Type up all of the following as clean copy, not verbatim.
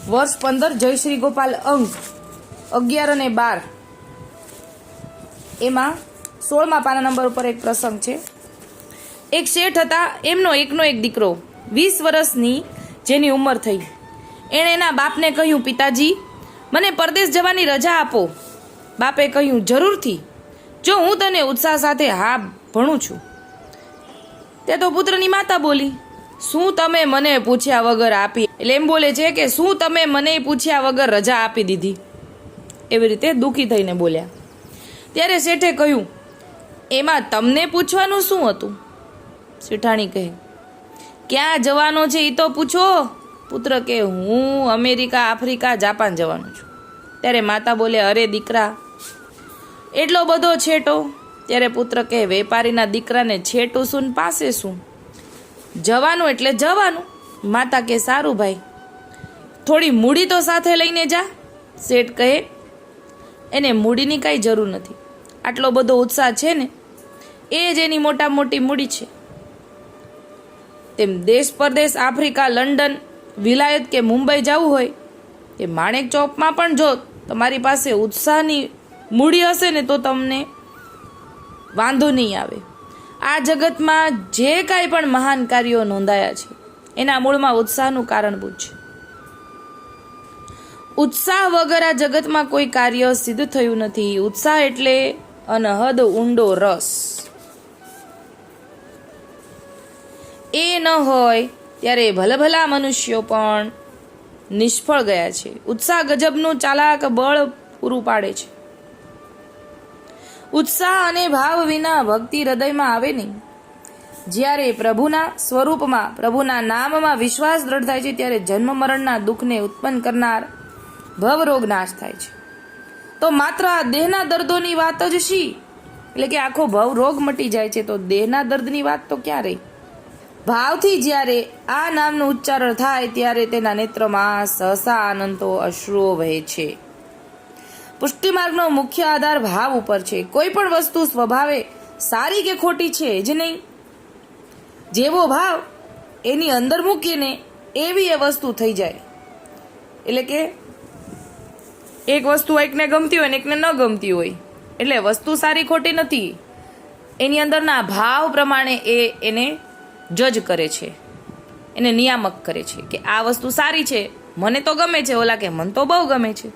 વર્ષ 15 જય શ્રી ગોપાલ અંક 11 અને 12 એમાં 16મા પાના નંબર ઉપર એક પ્રસંગ છે. એક શેઠ હતા, એમનો એકનો એક દીકરો 20 વર્ષની જેની ઉંમર થઈ. એણે એના બાપને કહ્યું, પિતાજી, મને પરદેશ જવાની રજા આપો. બાપે કહ્યું, જરૂરથી, જો હું તને ઉત્સાહ સાથે હા ભણું છું. તે તો પુત્રની માતા બોલી, શું તમે મને પૂછ્યા વગર આપી? એટલે એમ બોલે છે કે શું તમે મને પૂછ્યા વગર રજા આપી દીધી? એવી રીતે દુઃખી થઈને બોલ્યા. ત્યારે શેઠે કહ્યું, એમાં તમને પૂછવાનું શું હતું? શેઠાણી કહે, ક્યાં જવાનો છે એ તો પૂછો. પુત્ર કે, હું અમેરિકા, આફ્રિકા, જાપાન જવાનું છું. ત્યારે માતા બોલે, અરે દીકરા, એટલો બધો છેટો? ત્યારે પુત્ર કહે, વેપારીના દીકરાને છેટું શું ને પાસે શું? જવાનું એટલે જવાનું. માતા કે, સારું ભાઈ, થોડી મૂડી તો સાથે લઈને જા. શેઠ કહે, એને મૂડીની કાંઈ જરૂર નથી. આટલો બધો ઉત્સાહ છે ને, એ જ એની મોટા મોટી મૂડી છે. તેમ દેશ પરદેશ, આફ્રિકા, લંડન, વિલાયત કે મુંબઈ જવું હોય તે માણેક ચોકમાં પણ જો તમારી પાસે ઉત્સાહની મૂડી હશે ને તો તમને વાંધો નહીં આવે. આ જગતમાં જે કાંઈ પણ મહાન કાર્યો નોંધાયા છે એના મૂળમાં ઉત્સાહનું કારણભૂત છે. ઉત્સાહ વગર આ જગતમાં કોઈ કાર્ય સિદ્ધ થયું નથી. ઉત્સાહ એટલે અનહદ ઊંડો રસ. એ ન હોય ત્યારે ભલભલા મનુષ્યો પણ નિષ્ફળ ગયા છે. ઉત્સાહ ગજબનું ચાલાક બળ પૂરું પાડે છે. ઉત્સાહ અને ભાવ વિના ભક્તિ હૃદયમાં આવે નહીં. જ્યારે પ્રભુના સ્વરૂપમાં, પ્રભુના નામમાં વિશ્વાસ દ્રઢ થાય છે ત્યારે જન્મ મરણના દુઃખને ઉત્પન્ન કરનાર ભવરોગ નાશ થાય છે. તો માત્ર આ દેહના દર્દોની વાત જ શી? એટલે કે આખો ભવરોગ મટી જાય છે તો દેહના દર્દની વાત તો ક્યાં રહી? ભાવથી જ્યારે આ નામનું ઉચ્ચારણ થાય ત્યારે તેના નેત્રમાં સહસા આનંદો અશ્રુઓ વહે છે. પુષ્ટિ માર્ગનો મુખ્ય આધાર ભાવ ઉપર છે. કોઈ પણ વસ્તુ સ્વભાવે સારી કે ખોટી છે જ નહીં. જેવો ભાવ એની અંદર મૂકીને એવી એ વસ્તુ થઈ જાય. એટલે કે એક વસ્તુ એકને ગમતી હોય ને એકને ન ગમતી હોય, એટલે વસ્તુ સારી ખોટી નથી, એની અંદરના ભાવ પ્રમાણે એને જજ કરે છે, એને નિયામક કરે છે કે આ વસ્તુ સારી છે, મને તો ગમે છે, ઓલા કે મને તો બહુ ગમે છે.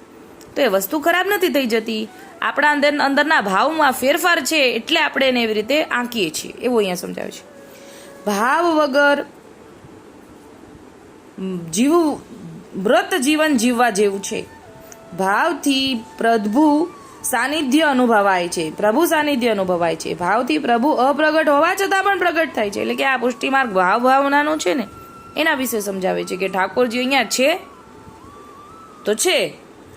તો એ વસ્તુ ખરાબ નથી થઈ જતી. આપણા અંદરના ભાવમાં ફેરફાર છે એટલે આપણે એને એવી રીતે આંકીએ છીએ, એવું અહીંયા સમજાવે છે. ભાવ વગર વ્રત જીવન જીવવા જેવું છે. ભાવથી પ્રભુ સાનિધ્ય અનુભવાય છે. પ્રભુ સાનિધ્ય અનુભવાય છે. ભાવથી પ્રભુ અપ્રગટ હોવા છતાં પણ પ્રગટ થાય છે. એટલે કે આ પુષ્ટિ માર્ગ ભાવનાનો છે ને એના વિશે સમજાવે છે કે ઠાકોરજી અહીંયા છે તો છે,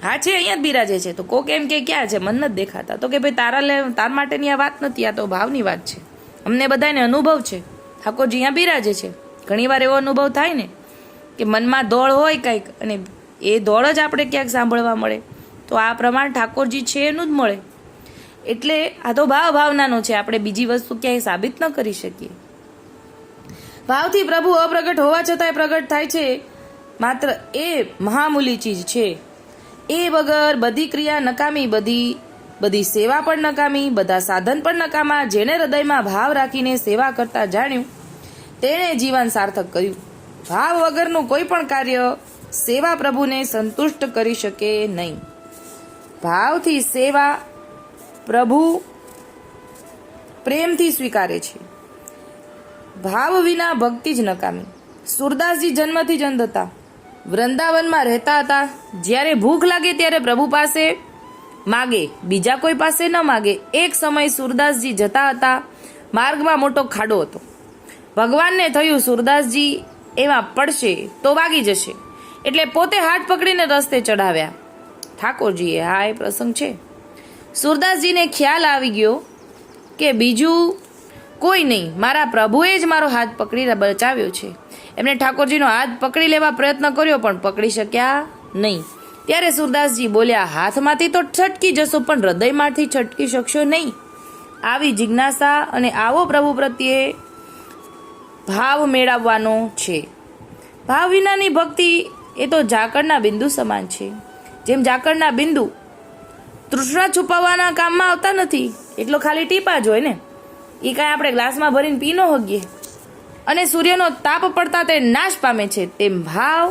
હા છે, અહીંયા જ બિરાજે છે. તો કોક એમ કે ક્યાં છે, મન નથી દેખાતા. તો કે ભાઈ તાર માટેની આ વાત નથી, આ તો ભાવની વાત છે. અમને બધાને અનુભવ છે ઠાકોરજી અહીંયા બિરાજે છે. ઘણીવાર એવો અનુભવ થાય ને કે મનમાં દોડ હોય કંઈક અને એ દોડ જ આપણે ક્યાંક સાંભળવા મળે, તો આ પ્રમાણ ઠાકોરજી છે એનું જ મળે. એટલે આ તો ભાવનાનો છે, આપણે બીજી વસ્તુ ક્યાંય સાબિત ન કરી શકીએ. ભાવથી પ્રભુ અપ્રગટ હોવા છતાંય પ્રગટ થાય છે. માત્ર એ મહામૂલી ચીજ છે. એ વગર બધી ક્રિયા નકામી, બધી સેવા પણ નકામી, બધા સાધન પણ નકામા. જેણે હૃદયમાં ભાવ રાખીને સેવા કરતા જાણ્યું તેણે જીવન સાર્થક કર્યું. ભાવ વગરનું કોઈ પણ કાર્ય સેવા પ્રભુને સંતુષ્ટ કરી શકે નહીં. ભાવથી સેવા પ્રભુ પ્રેમથી સ્વીકારે છે. ભાવ વિના ભક્તિ જ નકામી. સુરદાસજી જન્મથી જ અંધ હતા. વૃંદાવનમાં રહેતા હતા. જ્યારે ભૂખ લાગે ત્યારે પ્રભુ પાસે માગે, બીજા કોઈ પાસે ન માગે. એક સમય સુરદાસજી જતા હતા. માર્ગમાં મોટો ખાડો હતો. ભગવાનને થયું સુરદાસજી એમાં પડશે તો વાગી જશે, એટલે પોતે હાથ પકડીને રસ્તે ચડાવ્યા. ઠાકોરજીએ, હા એ પ્રસંગ છે. સુરદાસજીને ખ્યાલ આવી ગયો કે બીજું કોઈ નહીં, મારા પ્રભુએ જ મારો હાથ પકડી બચાવ્યો છે. એમણે ઠાકોરજીનો હાથ પકડી લેવા પ્રયત્ન કર્યો પણ પકડી શક્યા નહીં. ત્યારે સુરદાસજી બોલ્યા, હાથમાંથી તો છટકી જશો પણ હૃદયમાંથી છટકી શકશો નહીં. આવી જિજ્ઞાસા અને આવો પ્રભુ પ્રત્યે ભાવ મેળવવાનો છે. ભાવ વિનાની ભક્તિ એ તો ઝાકળના બિંદુ સમાન છે. જેમ ઝાકળના બિંદુ તૃષ્ણા છુપાવવાના કામમાં આવતા નથી, એટલો ખાલી ટીપા જ હોય ને, એ કાંઈ આપણે ગ્લાસમાં ભરીને પી ન હગીએ. અને સૂર્યનો તાપ પડતા તે નાશ પામે છે, તેમ ભાવ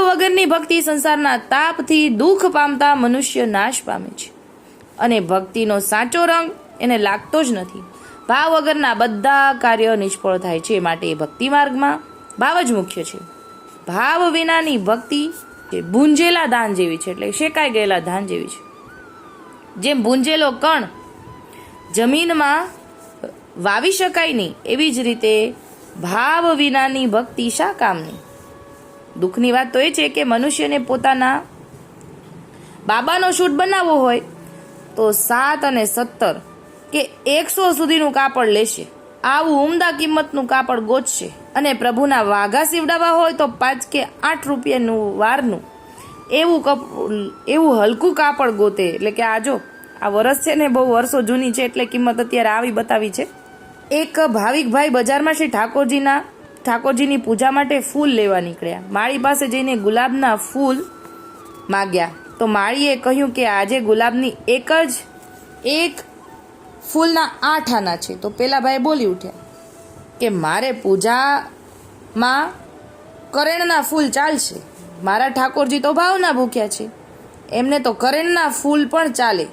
વગરની ભક્તિ સંસારના તાપથી દુઃખ પામતા મનુષ્ય નાશ પામે છે. અને ભક્તિનો સાચો રંગ એને લાગતો જ નથી. ભાવ વગરના બધા કાર્ય નિષ્ફળ થાય છે. માટે ભક્તિ માર્ગમાં ભાવ જ મુખ્ય છે. ભાવ વિનાની ભક્તિ ભૂંજેલા ધાન જેવી છે, એટલે શેકાઈ ગયેલા ધાન જેવી છે. જેમ ભૂંજેલો કણ જમીનમાં વાવી શકાય નહીં, એવી જ રીતે ભાવ વિનાની ભક્તિ શા કામની. દુઃખની વાત તો એ છે કે મનુષ્યને પોતાના બાબાનો શૂટ બનાવવો હોય તો 7 અને 17 કે 100 સુધીનું કાપડ લેશે, આવું ઉમદા કિંમતનું કાપડ ગોતશે. અને પ્રભુના વાઘા સીવડાવવા હોય તો 5 કે 8 રૂપિયાનું વારનું એવું હલકું કાપડ ગોતે. એટલે કે આ જો આ વરસ છે ને બહુ વર્ષો જૂની છે, એટલે કિંમત અત્યારે આવી બતાવી છે. એક ભાવિક ભાઈ બજારમાં શ્રી ઠાકોરજીની પૂજા માટે ફૂલ લેવા નીકળ્યા. માળી પાસે જઈને ગુલાબના ફૂલ માગ્યા તો માળીએ કહ્યું કે આજે ગુલાબની એક ફૂલના 8 આના છે. તો પેલા ભાઈ બોલી ઉઠ્યા કે મારે પૂજામાં કરેણના ફૂલ ચાલશે, મારા ઠાકોરજી તો ભાવના ભૂખ્યા છે, એમને તો કરેણના ફૂલ પણ ચાલે.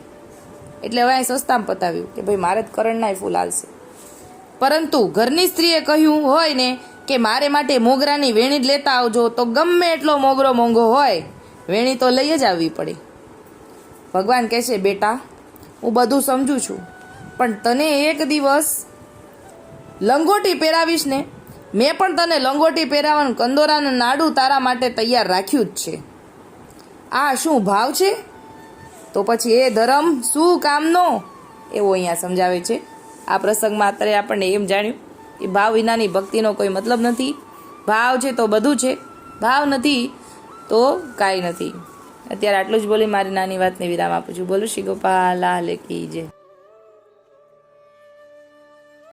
એટલે હવે સસ્તામાં પતાવ્યું કે ભાઈ મારે જ કરેણના ફૂલ હાલશે. પરંતુ ઘરની સ્ત્રીએ કહ્યું હોય ને કે મારે માટે મોગરાની વેણી જ લેતા આવજો, તો ગમે એટલો મોગરો મોંઘો હોય વેણી તો લઈ જ આવવી પડે. ભગવાન કહે છે બેટા હું બધું સમજું છું, પણ તને એક દિવસ લંગોટી પહેરાવીશ ને, મેં પણ તને લંગોટી પહેરાવાનું કંદોરાનું નાડું તારા માટે તૈયાર રાખ્યું જ છે. આ શું ભાવ છે? તો પછી એ ધર્મ શું કામનો? એવું અહીંયા સમજાવે છે. આ પ્રસંગમાં અત્યારે આપણને એમ જાણ્યું કે ભાવ વિનાની ભક્તિનો કોઈ મતલબ નથી. ભાવ છે તો બધું છે, ભાવ નથી તો કાંઈ નથી. અત્યારે આટલું જ બોલી મારી નાની વાતને વિરામ આપું છું. બોલું શ્રી ગોપાલ લાલ કી જય.